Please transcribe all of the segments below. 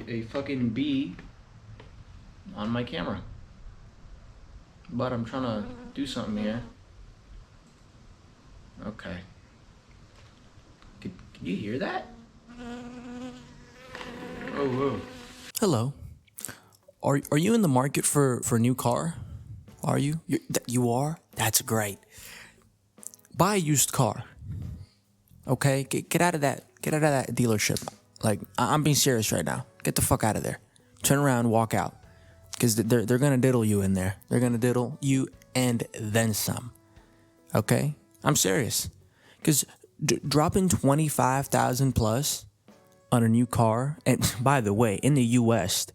a fucking bee on my camera. But I'm trying to do something here. Okay. Can you hear that? Oh, whoa. Hello. Are you in the market for a new car? Are you? You are? That's great. Buy a used car. Okay? Get out of that. Get out of that dealership. Like, I'm being serious right now. Get the fuck out of there. Turn around, walk out. Because they're gonna diddle you in there. They're gonna diddle you and then some. Okay? I'm serious. Because dropping 25,000 plus on a new car, and by the way, in the U.S.,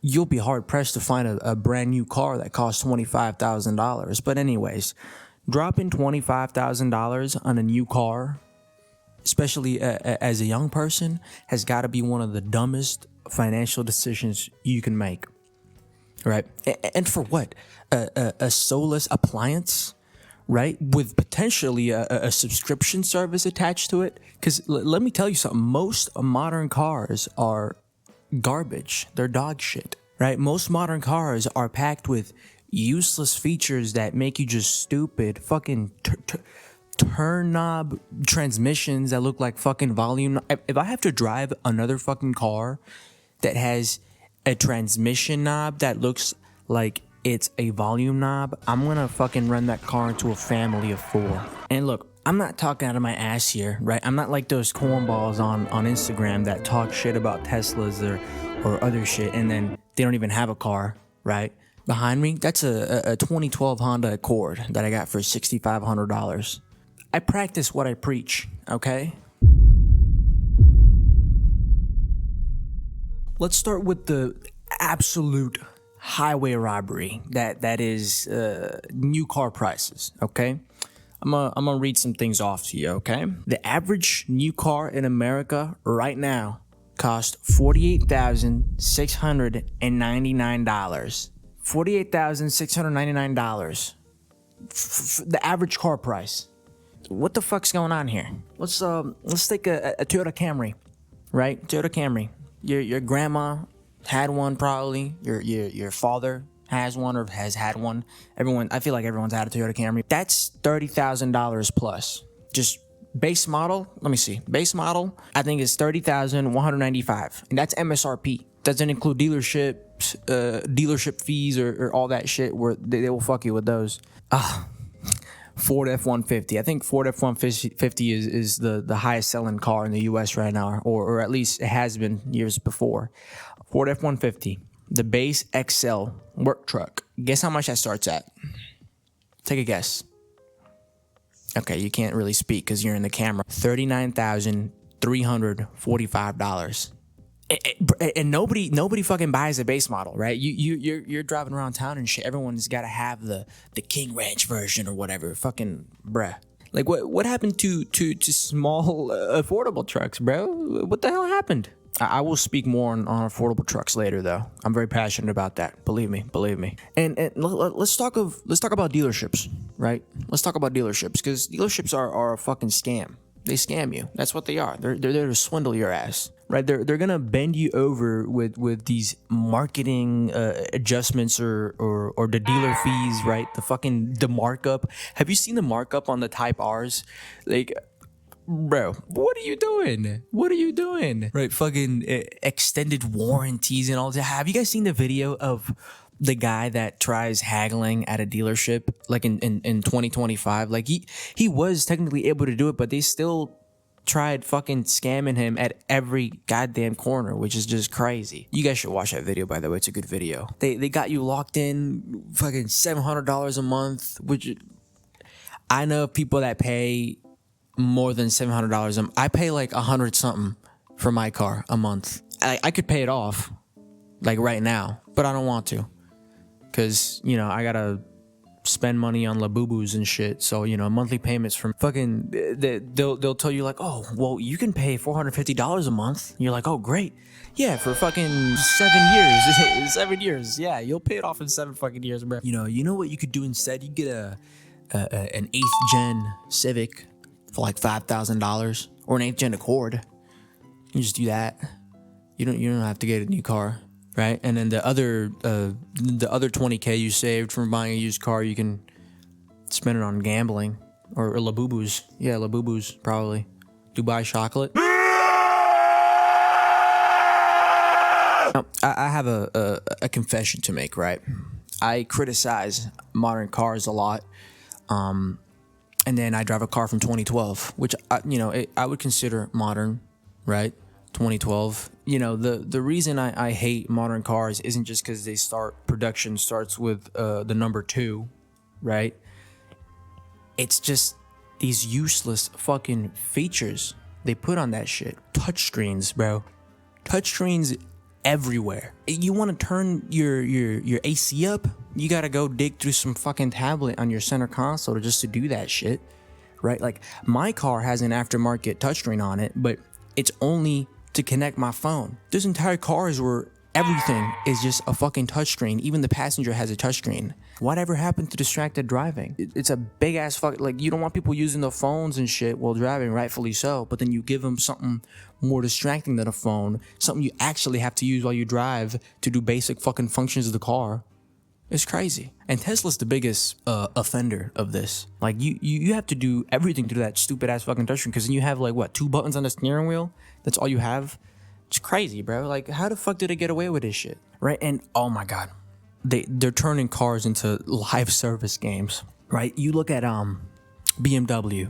you'll be hard pressed to find a brand new car that costs $25,000. But anyways, dropping $25,000 on a new car, especially as a young person, has got to be one of the dumbest financial decisions you can make. Right? And for what? A soulless appliance? Right? With potentially a subscription service attached to it? Because let me tell you something. Most modern cars are garbage. They're dog shit, right? Most modern cars are packed with useless features that make you just stupid. Fucking turn knob transmissions that look like fucking volume. If I have to drive another fucking car that has a transmission knob that looks like it's a volume knob, I'm gonna fucking run that car into a family of 4. And look, I'm not talking out of my ass here, right? I'm not like those cornballs on Instagram that talk shit about Teslas or other shit, and then they don't even have a car, right? Behind me, that's a 2012 Honda Accord that I got for $6,500. I practice what I preach, okay? Let's start with the absolute highway robbery that is new car prices, okay? I'm gonna read some things off to you, okay? The average new car in America right now costs $48,699. $48,699. The average car price. What the fuck's going on here? Let's take a Toyota Camry, right? Toyota Camry. Your grandma had one probably. Your father has one or has had one. I feel like everyone's had a Toyota Camry. That's $30,000 plus. Just base model. Let me see. Base model, I think is $30,195, and that's MSRP. Doesn't include dealership fees or all that shit where they will fuck you with those. Ford F-150. I think Ford F-150 is the highest selling car in the U.S. right now, or at least it has been years before. Ford F-150. The base XL work truck. Guess how much that starts at? Take a guess. Okay, you can't really speak because you're in the camera. $39,345. And nobody fucking buys a base model, right? You're driving around town and shit. Everyone's got to have the King Ranch version or whatever. Fucking bruh. Like what happened to small affordable trucks, bro? What the hell happened? I will speak more on affordable trucks later, though. I'm very passionate about that. Believe me. And let's talk about dealerships, right? Let's talk about dealerships because dealerships are a fucking scam. They scam you. That's what they are. They're there to swindle your ass, right? They're gonna bend you over with these marketing adjustments or the dealer fees, right? The markup. Have you seen the markup on the Type R's? Like, bro, what are you doing? Right, fucking extended warranties and all that. Have you guys seen the video of the guy that tries haggling at a dealership like in 2025? Like he was technically able to do it, but they still tried fucking scamming him at every goddamn corner, which is just crazy. You guys should watch that video, by the way. It's a good video. They got you locked in fucking $700 a month, which I know people that pay more than $700 I pay like 100 something for my car a month. I could pay it off like right now, but I don't want to because I gotta spend money on Labubus and shit. So monthly payments from fucking they'll tell you like, oh well, you can pay $450 a month. You're like, oh great, yeah, for fucking 7 years. 7 years, yeah, you'll pay it off in 7 fucking years, bro. You know what you could do instead? You get an 8th gen Civic for like $5,000 or an 8th gen Accord. You just do that. You don't have to get a new car, right? And then the other 20K you saved from buying a used car, you can spend it on gambling or Labubus. Yeah, Labubus probably. Dubai chocolate. Now, I have a confession to make, right? I criticize modern cars a lot, and then I drive a car from 2012, which I would consider modern, right? 2012. The reason I hate modern cars isn't just because production starts with the number 2, right? It's just these useless fucking features they put on that shit. Touchscreens, bro. Touchscreens everywhere. You want to turn your AC up? You gotta go dig through some fucking tablet on your center console just to do that shit, right? Like, my car has an aftermarket touchscreen on it, but it's only to connect my phone. There's entire cars where everything is just a fucking touchscreen. Even the passenger has a touchscreen. Whatever happened to distracted driving? It's a big ass fuck. Like, you don't want people using their phones and shit while driving, rightfully so. But then you give them something more distracting than a phone, something you actually have to use while you drive to do basic fucking functions of the car. It's crazy. And Tesla's the biggest offender of this. Like, you have to do everything to that stupid ass fucking touchscreen, because then you have like, what, 2 buttons on the steering wheel? That's all you have? It's crazy, bro. Like, how the fuck did they get away with this shit? Right? And oh my god, they're turning cars into live service games, right? You look at BMW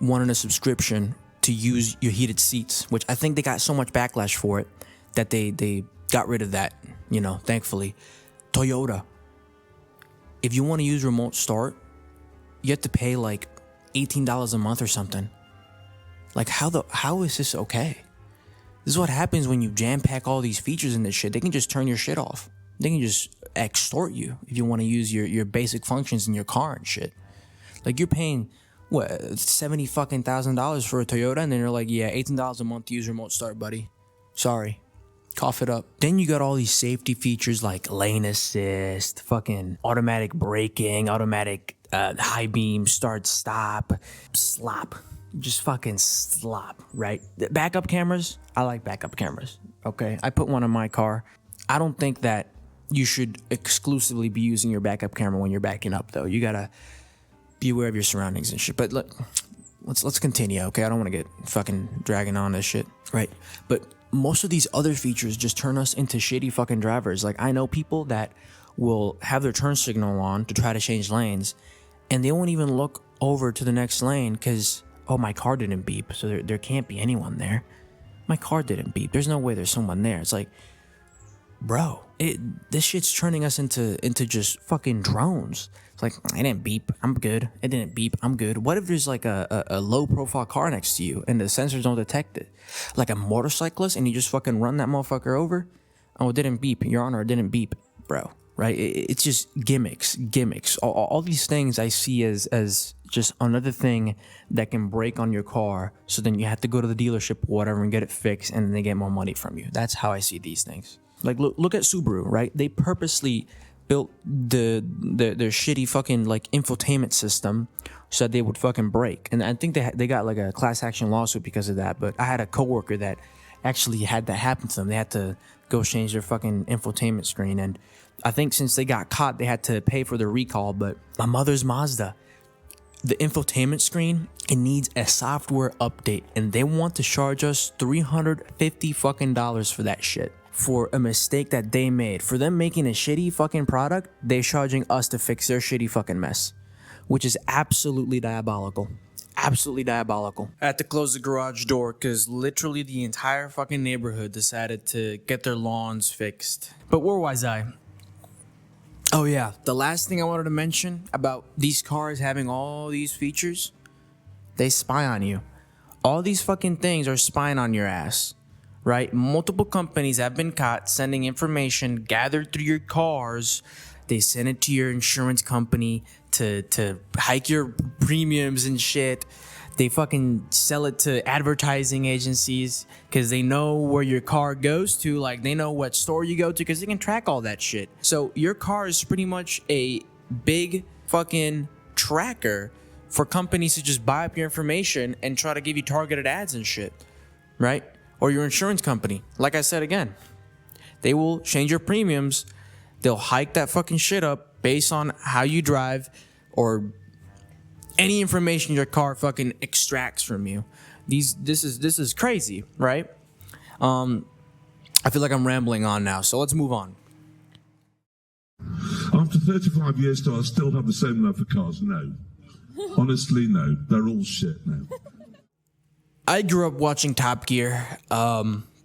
wanting a subscription to use your heated seats, which I think they got so much backlash for it that they got rid of that, thankfully. Toyota, if you want to use remote start, you have to pay like $18 a month or something. Like, how is this okay? This is what happens when you jam pack all these features in this shit. They can just turn your shit off. They can just extort you if you want to use your basic functions in your car and shit. Like, you're paying what, $70,000 for a Toyota, and then you're like, yeah, $18 a month to use remote start, buddy. Sorry. Cough it up. Then you got all these safety features like lane assist, fucking automatic braking, automatic high beam, start, stop, slop. Just fucking slop, right? Backup cameras, I like backup cameras, okay? I put one in my car. I don't think that you should exclusively be using your backup camera when you're backing up, though. You gotta be aware of your surroundings and shit. But look, let's continue, okay? I don't want to get fucking dragging on this shit, right? But most of these other features just turn us into shitty fucking drivers. Like, I know people that will have their turn signal on to try to change lanes, and they won't even look over to the next lane because, oh, my car didn't beep, so there can't be anyone there. My car didn't beep. There's no way there's someone there. It's like, bro, this shit's turning us into just fucking drones. It's like, it didn't beep, I'm good. It didn't beep, I'm good. What if there's like a low profile car next to you and the sensors don't detect it? Like a motorcyclist, and you just fucking run that motherfucker over? Oh, it didn't beep, Your Honor, it didn't beep, bro. Right? It's just gimmicks. All these things I see as just another thing that can break on your car, so then you have to go to the dealership or whatever and get it fixed, and then they get more money from you. That's how I see these things. Like, look at Subaru, right? They purposely built their shitty fucking like infotainment system so that they would fucking break. And I think they got like a class action lawsuit because of that. But I had a coworker that actually had that happen to them. They had to go change their fucking infotainment screen, and I think since they got caught, they had to pay for the recall. But my mother's Mazda, the infotainment screen, it needs a software update, and they want to charge us $350 fucking dollars for that shit, for a mistake that they made. For them making a shitty fucking product, they're charging us to fix their shitty fucking mess, which is absolutely diabolical. Absolutely diabolical. I had to close the garage door because literally the entire fucking neighborhood decided to get their lawns fixed. But where was I? Oh yeah, the last thing I wanted to mention about these cars having all these features, they spy on you. All these fucking things are spying on your ass, right? Multiple companies have been caught sending information gathered through your cars. They send it to your insurance company to hike your premiums and shit. They fucking sell it to advertising agencies because they know where your car goes to. Like, they know what store you go to because they can track all that shit. So your car is pretty much a big fucking tracker for companies to just buy up your information and try to give you targeted ads and shit, right? or your insurance company. Like I said again, they will change your premiums. They'll hike that fucking shit up based on how you drive or any information your car fucking extracts from you. This is crazy, right? I feel like I'm rambling on now, so let's move on. After 35 years, do I still have the same love for cars? No. Honestly, no. They're all shit now. I grew up watching Top Gear,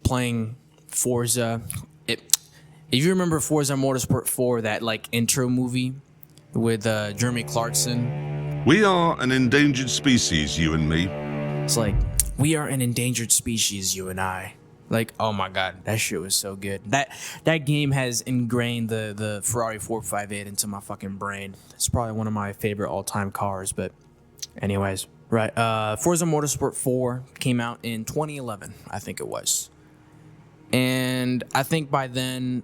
playing Forza. If you remember Forza Motorsport 4, that like intro movie with Jeremy Clarkson. We are an endangered species, you and me. It's like, we are an endangered species, you and I. Like, oh my god, that shit was so good. That game has ingrained the Ferrari 458 into my fucking brain. It's probably one of my favorite all-time cars, but anyways, right. Forza Motorsport 4 came out in 2011, I think it was. And I think by then,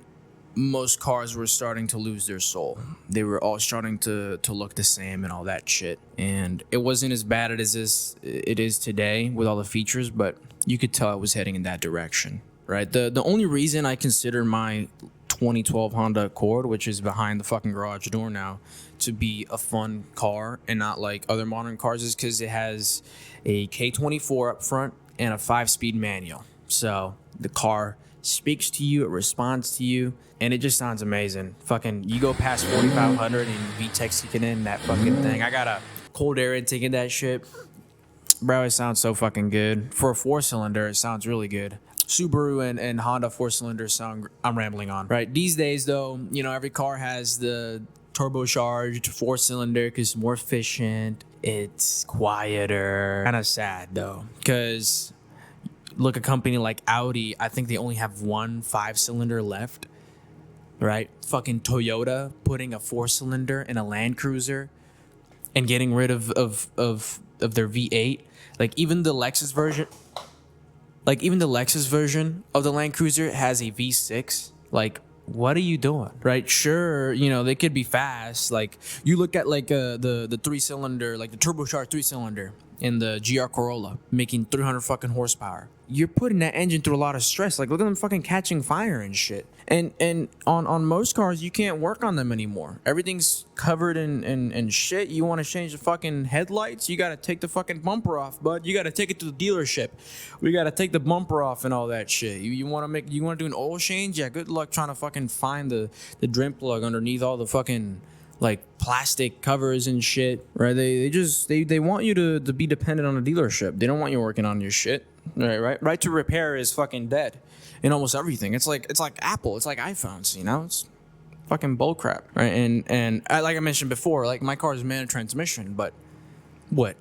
most cars were starting to lose their soul. They were all starting to look the same and all that shit. And it wasn't as bad as it is today with all the features, but you could tell it was heading in that direction, right? The only reason I consider my 2012 Honda Accord, which is behind the fucking garage door now, to be a fun car and not like other modern cars is because it has a K24 up front and a 5-speed manual. So the car speaks to you, it responds to you, and it just sounds amazing. Fucking, you go past 4,500 and VTEC's kicking in that fucking thing. I got a cold air intake in that shit. Bro, it sounds so fucking good. For a 4-cylinder, it sounds really good. Subaru and Honda 4-cylinders sound... I'm rambling on. Right, these days, though, you know, every car has the turbocharged 4-cylinder because it's more efficient. It's quieter. Kind of sad, though, because... Look, a company like Audi, I think they only have one 5-cylinder left, right? Fucking Toyota putting a 4-cylinder in a Land Cruiser and getting rid of their V8. Like even the Lexus version of the Land Cruiser has a V6. Like, what are you doing? Right? Sure, you know, they could be fast. Like you look at like the 3-cylinder, like the turbocharged 3-cylinder in the GR Corolla making 300 fucking horsepower. You're putting that engine through a lot of stress. Like, look at them fucking catching fire and shit. And on most cars, you can't work on them anymore. Everything's covered in shit. You want to change the fucking headlights? You got to take the fucking bumper off, bud. You got to take it to the dealership. We got to take the bumper off and all that shit. You want to do an oil change? Yeah, good luck trying to fucking find the drain plug underneath all the fucking like plastic covers and shit, right? They want you to be dependent on a dealership. They don't want you working on your shit, right to repair is fucking dead in almost everything. It's like Apple, it's like iPhones, you know? It's fucking bullcrap, right? And like I mentioned before, like my car is manual transmission, but what,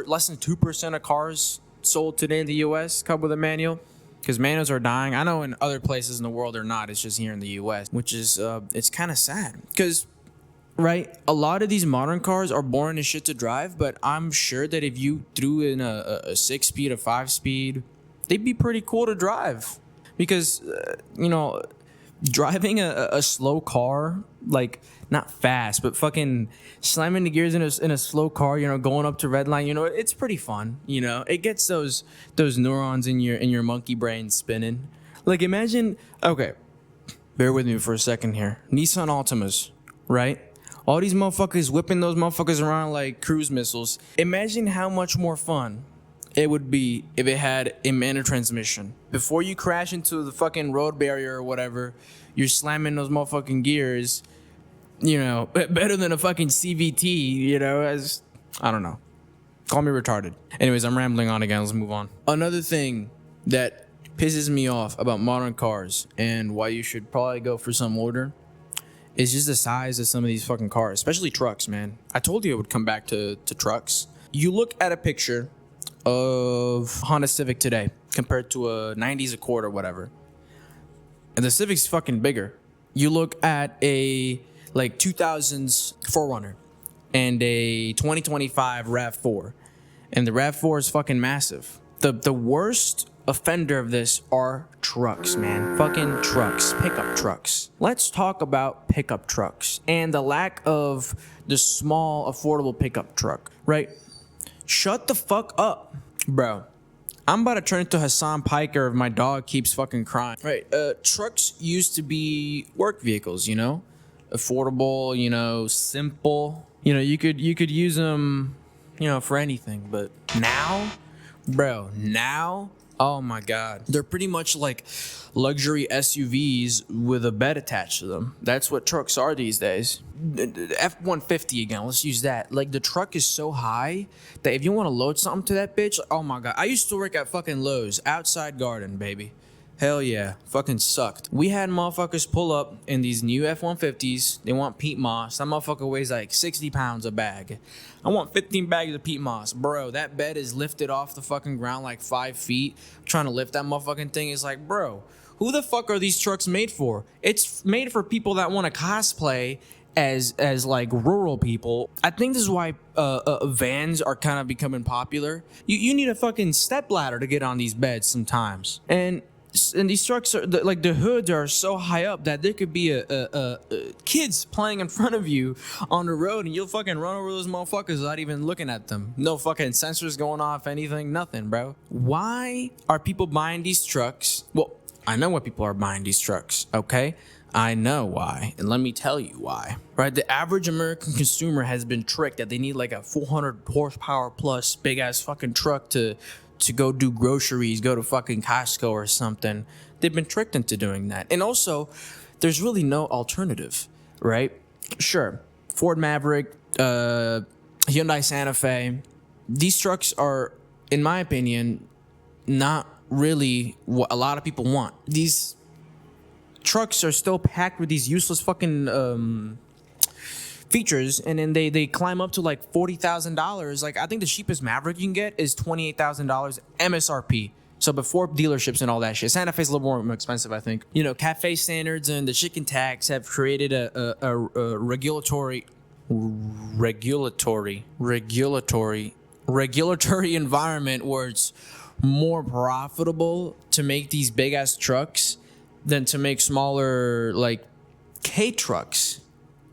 less than 2% of cars sold today in the U.S. come with a manual? Because manuals are dying. I know in other places in the world they're not. It's just here in the U.S., which is it's kind of sad because. Right, a lot of these modern cars are boring as shit to drive, but I'm sure that if you threw in a 6-speed, a 5-speed, they'd be pretty cool to drive. Because, you know, driving a slow car, like, not fast, but fucking slamming the gears in a slow car, you know, going up to red line, you know, it's pretty fun, you know. It gets those neurons in your monkey brain spinning. Like, imagine, okay, bear with me for a second here. Nissan Altimas, right? All these motherfuckers whipping those motherfuckers around like cruise missiles. Imagine how much more fun it would be if it had a manual transmission. Before you crash into the fucking road barrier or whatever, you're slamming those motherfucking gears, you know, better than a fucking CVT, you know, I don't know. Call me retarded. Anyways, I'm rambling on again. Let's move on. Another thing that pisses me off about modern cars and why you should probably go for some older is just the size of some of these fucking cars, especially trucks, man. I told you it would come back to trucks. You look at a picture of Honda Civic today compared to a 90s Accord or whatever, and the Civic's fucking bigger. You look at a like 2000s 4Runner and a 2025 RAV4, and the RAV4 is fucking massive. The worst offender of this are trucks, man. Fucking trucks. Pickup trucks. Let's talk about pickup trucks and the lack of the small, affordable pickup truck, right? Shut the fuck up, bro. I'm about to turn into Hassan Piker if my dog keeps fucking crying. Right, trucks used to be work vehicles, you know? Affordable, you know, simple. You know, you could use them, you know, for anything. But now, bro, now, oh my God. They're pretty much like luxury SUVs with a bed attached to them. That's what trucks are these days. F-150 again, let's use that. Like, the truck is so high that if you want to load something to that bitch, oh my God. I used to work at fucking Lowe's, outside garden, baby. Hell yeah, fucking sucked. We had motherfuckers pull up in these new F-150s. They want peat moss. That motherfucker weighs like 60 pounds a bag. I want 15 bags of peat moss. Bro, that bed is lifted off the fucking ground like 5 feet. Trying to lift that motherfucking thing is like, bro, who the fuck are these trucks made for? It's made for people that want to cosplay as like rural people. I think this is why vans are kind of becoming popular. You need a fucking step ladder to get on these beds sometimes. And these trucks are like, the hoods are so high up that there could be a kids playing in front of you on the road, and you'll fucking run over those motherfuckers without even looking at them. No fucking sensors going off, anything, nothing, bro. Why are people buying these trucks? Well, I know why people are buying these trucks, okay? I know why, and let me tell you why. Right, the average American consumer has been tricked that they need like a 400 horsepower plus big ass fucking truck to go do groceries, go to fucking Costco or something. They've been tricked into doing that. And also, there's really no alternative, right? Sure, Ford Maverick, Hyundai Santa Fe, these trucks are, in my opinion, not really what a lot of people want. These trucks are still packed with these useless fucking features, and then they climb up to like $40,000. Like, I think the cheapest Maverick you can get is $28,000 MSRP. So before dealerships and all that shit. Santa Fe's a little more expensive, I think. You know, cafe standards and the chicken tax have created a regulatory environment where it's more profitable to make these big ass trucks than to make smaller, like, K trucks.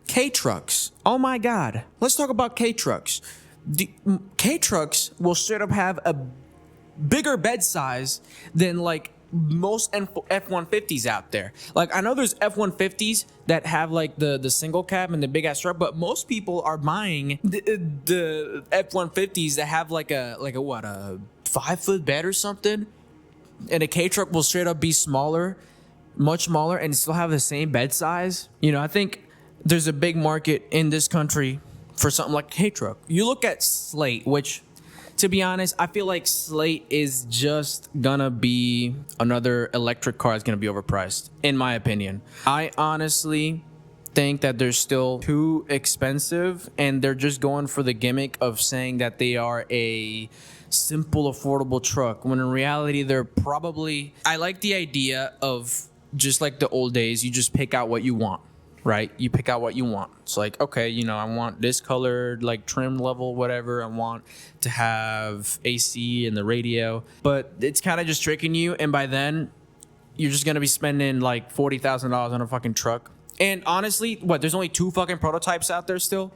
K-trucks. Oh my God. Let's talk about K-trucks. The K-trucks will straight up have a bigger bed size than like most F-150s out there. Like, I know there's F-150s that have like the single cab and the big ass truck, but most people are buying the F-150s that have like a 5-foot bed or something. And a K-truck will straight up be smaller, much smaller, and still have the same bed size. You know, I think there's a big market in this country for something like a K-truck. You look at Slate, which, to be honest, I feel like Slate is just gonna be another electric car that's gonna be overpriced, in my opinion. I honestly think that they're still too expensive, and they're just going for the gimmick of saying that they are a simple, affordable truck, when in reality, they're probably... I like the idea of just like the old days, you just pick out what you want. Right? You pick out what you want. It's like, okay, you know, I want this colored, like, trim level, whatever. I want to have AC and the radio. But it's kind of just tricking you. And by then, you're just going to be spending like $40,000 on a fucking truck. And honestly, there's only 2 fucking prototypes out there still.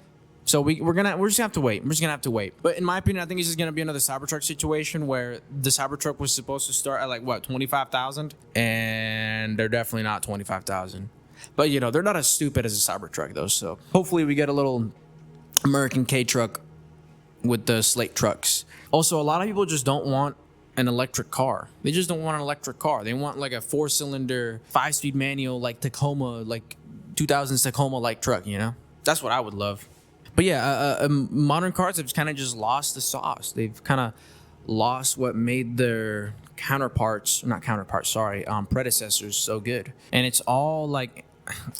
So we're just gonna have to wait. We're just gonna have to wait. But in my opinion, I think it's just gonna be another Cybertruck situation where the Cybertruck was supposed to start at like, what, 25,000? And they're definitely not 25,000. But, you know, they're not as stupid as a Cybertruck, though. So hopefully we get a little American K-truck with the Slate trucks. Also, a lot of people just don't want an electric car. They just don't want an electric car. They want like a 4-cylinder, 5-speed manual, like Tacoma, like 2000s Tacoma-like truck, you know? That's what I would love. But yeah, modern cars have kind of just lost the sauce. They've kind of lost what made their predecessors so good. And it's all like,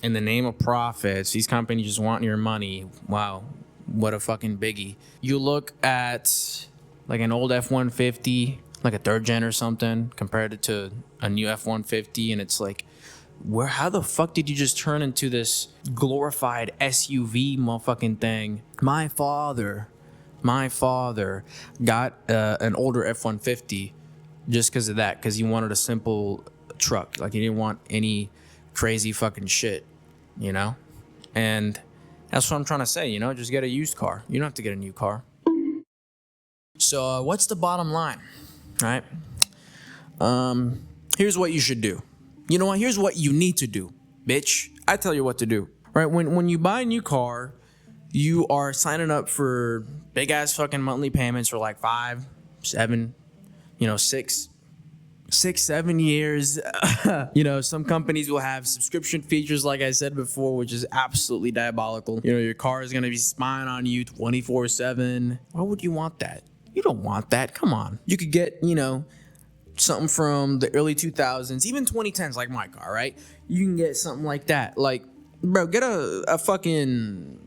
in the name of profits, these companies just want your money. Wow, what a fucking biggie. You look at like an old F-150, like a 3rd gen or something, compared it to a new F-150, and it's like, how the fuck did you just turn into this glorified SUV motherfucking thing? My father got an older F-150 just because of that, because he wanted a simple truck. Like, he didn't want any crazy fucking shit, you know? And that's what I'm trying to say, you know? Just get a used car. You don't have to get a new car. So what's the bottom line? right? Here's what you should do. You know what? Here's what you need to do, bitch. I tell you what to do, right? When you buy a new car, you are signing up for big ass fucking monthly payments for like 5, 7, 6, 7 years. Some companies will have subscription features, like I said before, which is absolutely diabolical. Your car is gonna be spying on you 24/7. Why would you want that? You don't want that. Come on. You could get, something from the early 2000s, even 2010s, like my car, right? You can get something like that. Like, bro, get a fucking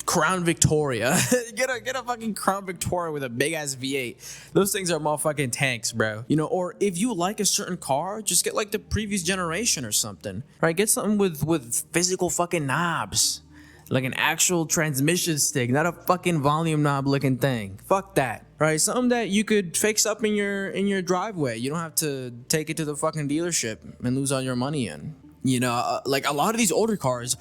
Crown Victoria. get a fucking Crown Victoria with a big ass V8. Those things are motherfucking tanks, bro. Or if you like a certain car, just get like the previous generation or something, right? Get something with physical fucking knobs, like an actual transmission stick, not a fucking volume knob looking thing. Fuck that, right? Something that you could fix up in your driveway. You don't have to take it to the fucking dealership and lose all your money in. Like a lot of these older cars,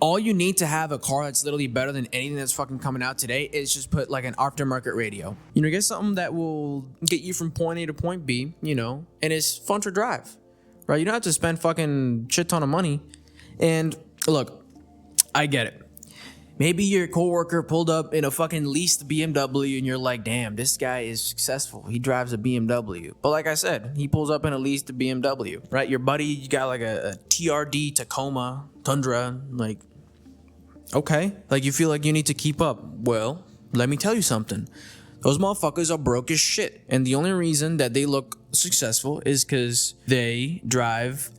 all you need to have a car that's literally better than anything that's fucking coming out today is just put like an aftermarket radio. Get something that will get you from point A to point B, and it's fun to drive, right? You don't have to spend fucking shit ton of money. And look, I get it. Maybe your coworker pulled up in a fucking leased BMW and you're like, damn, this guy is successful. He drives a BMW. But like I said, he pulls up in a leased BMW, right? Your buddy, you got like a TRD Tacoma Tundra, like, okay. Like you feel like you need to keep up. Well, let me tell you something. Those motherfuckers are broke as shit. And the only reason that they look successful is because they drive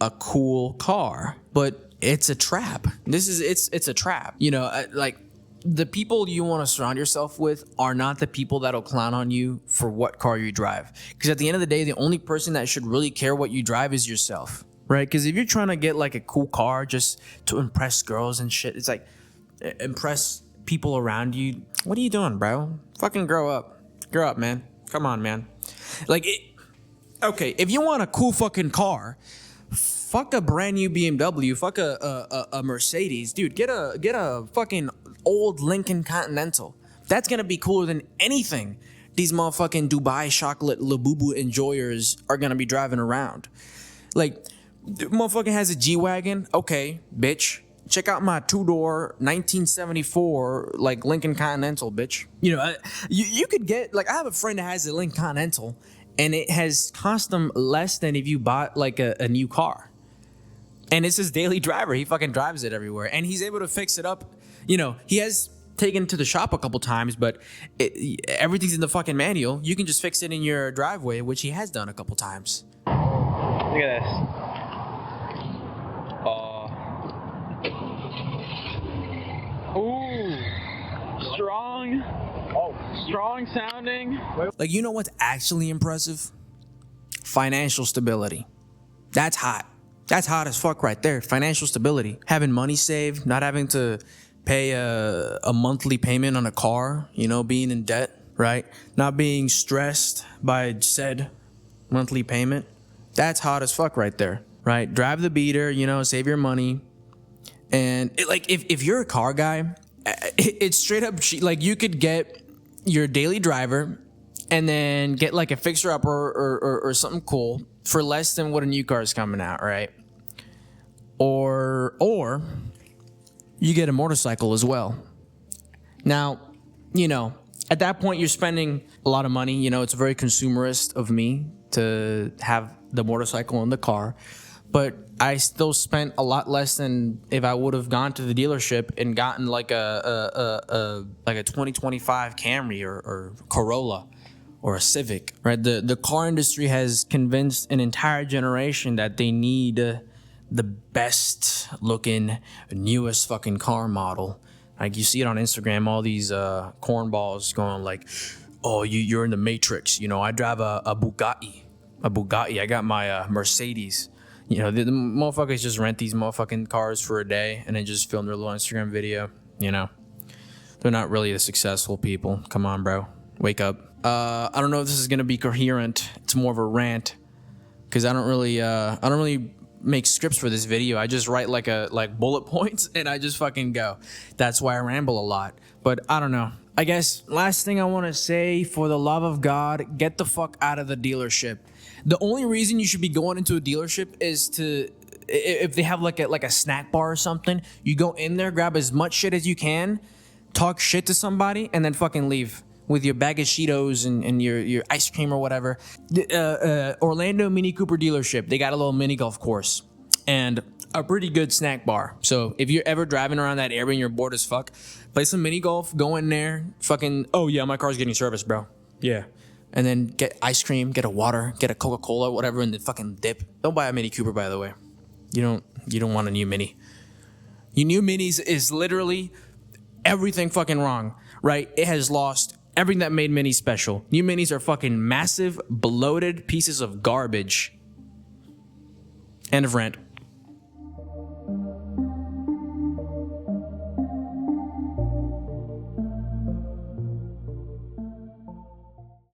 a cool car. But it's a trap. It's a trap. Like the people you want to surround yourself with are not the people that'll clown on you for what car you drive. Because at the end of the day, the only person that should really care what you drive is yourself, right? Because if you're trying to get like a cool car just to impress girls and shit, it's like impress people around you. What are you doing, bro? Fucking grow up. Grow up, man. Come on, man. Okay, if you want a cool fucking car, fuck a brand new BMW. Fuck a Mercedes, dude. Get a fucking old Lincoln Continental. That's gonna be cooler than anything these motherfucking Dubai chocolate Labubu enjoyers are gonna be driving around. Like, motherfucking has a G-Wagon. Okay, bitch. Check out my 2-door 1974 like Lincoln Continental, bitch. You could get like I have a friend that has a Lincoln Continental, and it has cost them less than if you bought like a new car. And it's his daily driver. He fucking drives it everywhere. And he's able to fix it up. He has taken it to the shop a couple times, but everything's in the fucking manual. You can just fix it in your driveway, which he has done a couple times. Look at this. Ooh. Strong. Strong sounding. Like, what's actually impressive? Financial stability. That's hot. That's hot as fuck right there. Financial stability. Having money saved, not having to pay a monthly payment on a car, being in debt, right? Not being stressed by said monthly payment. That's hot as fuck right there, right? Drive the beater, save your money. And if you're a car guy, it's straight up like you could get your daily driver and then get like a fixer up or something cool for less than what a new car is coming out, right? Or you get a motorcycle as well. Now, at that point you're spending a lot of money. It's very consumerist of me to have the motorcycle in the car, but I still spent a lot less than if I would have gone to the dealership and gotten like a 2025 Camry or Corolla or a Civic, right? The car industry has convinced an entire generation that they need the best looking, newest fucking car model. Like you see it on Instagram, all these cornballs going like, oh, you're in the Matrix. I drive a Bugatti. I got my Mercedes. The motherfuckers just rent these motherfucking cars for a day and then just film their little Instagram video. They're not really the successful people. Come on, bro. Wake up. I don't know if this is gonna be coherent. It's more of a rant because I don't really make scripts for this video. I just write like bullet points and I just fucking go. That's why I ramble a lot. But I don't know. I guess last thing I want to say, for the love of God, get the fuck out of the dealership. The only reason you should be going into a dealership is to, if they have like a snack bar or something, you go in there, grab as much shit as you can, talk shit to somebody, and then fucking leave with your bag of Cheetos and your ice cream or whatever. Orlando Mini Cooper dealership, they got a little mini golf course and a pretty good snack bar. So if you're ever driving around that area and you're bored as fuck, play some mini golf, go in there, fucking, oh yeah, my car's getting serviced, bro. Yeah. And then get ice cream, get a water, get a Coca-Cola, whatever, and then fucking dip. Don't buy a Mini Cooper, by the way. You don't want a new Mini. Your new Minis is literally everything fucking wrong, right? It has lost everything that made Minis special. New Minis are fucking massive, bloated pieces of garbage. End of rant.